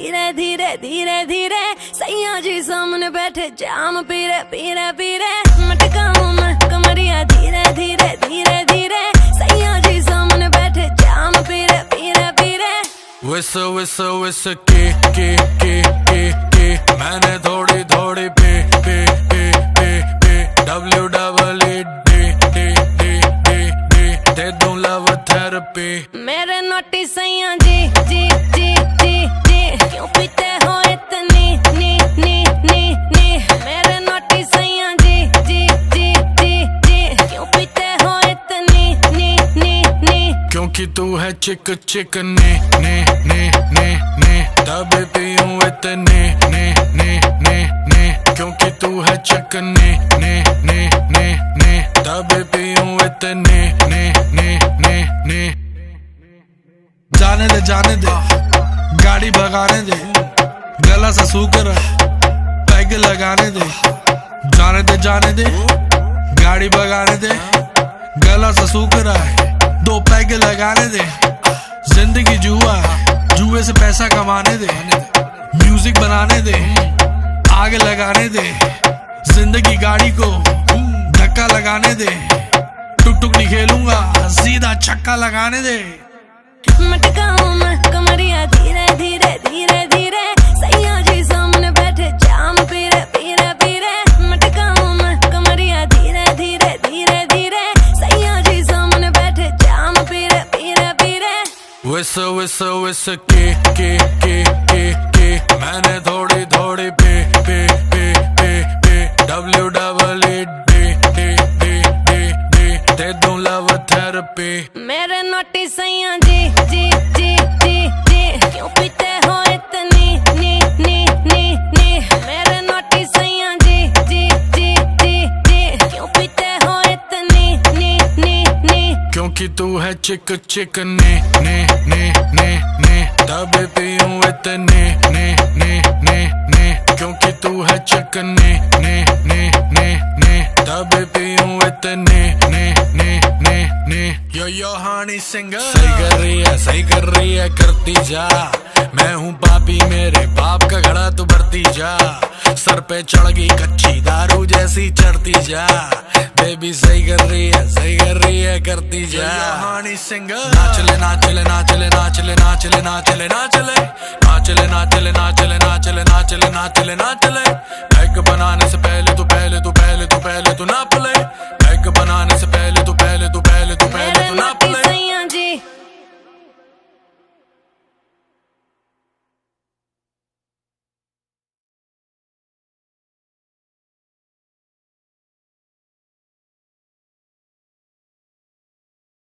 धीरे धीरे धीरे धीरे सैया जी सामने बैठे जाम पीरे पीरे पीरे मटकाऊं मैं कमरिया धीरे धीरे धीरे धीरे सैया जी सामने बैठे जाम पीरे पीरे पीरे विस विस विस के मैंने थोड़ी थोड़ी पे WEED दे दूं लव थेरेपी मेरे नोटी सैया जी जी जी जी जी क्यों पीते हो इतनी नी नी नी नी मेरे नोटी सैया जी जी जी जी जी क्यों पीते हो इतनी नी नी नी क्योंकि तू है चिक चिक ने तभी पीऊं इतने ने क्योंकि तू है चिक ने तभी पीऊं इतने ने जाने दे गाड़ी भगाने दे गला सा सूकर पैग लगाने दे जाने दे गाड़ी भगाने दे गला सा सूकर दो पैग लगाने दे जिंदगी जुए से पैसा कमाने दे म्यूजिक बनाने दे आग लगाने दे जिंदगी गाड़ी को धक्का लगाने दे टुक टुक नहीं खेलूंगा सीधा छक्का लगाने दे मटकाऊं मैं कमरिया धीरे धीरे धीरे धीरे सैया जी सामने बैठे जाम पीरे पीरे पीरे मटकाऊं मैं कमरिया धीरे धीरे धीरे धीरे सैया जी सामने बैठे जाम पीरे पीरे पीरे विस विस विस के मैंने थोड़ी थोड़ी पे WEED दे दूं लव थेरेपी मेरे नोटी सैया जी जी जी जी जी क्यों पीते हो इतनी नी नी नी नी मेरे नोटी सैया जी जी जी जी जी क्यों पीते हो इतनी नी नी नी क्योंकि तू है चिक ने तभी पीऊं इतने ने क्योंकि तू है चिक ने तभी पीऊं इतने ने यो हानी सिंगर सही कर रही है करती जा मैं हूँ पापी मेरे बाप का घड़ा तू भरती जा सर पे चढ़ गई कच्ची दारू जैसी चढ़ती जा बेबी सही कर रही है करती जा हानी सिंगर नाचले नाचले नाचले नाचले नाचले नाचले नाचले नाचले नाचले नाचले नाचले नाचले नाचले नाचले बैग बनाने से पहले तू ना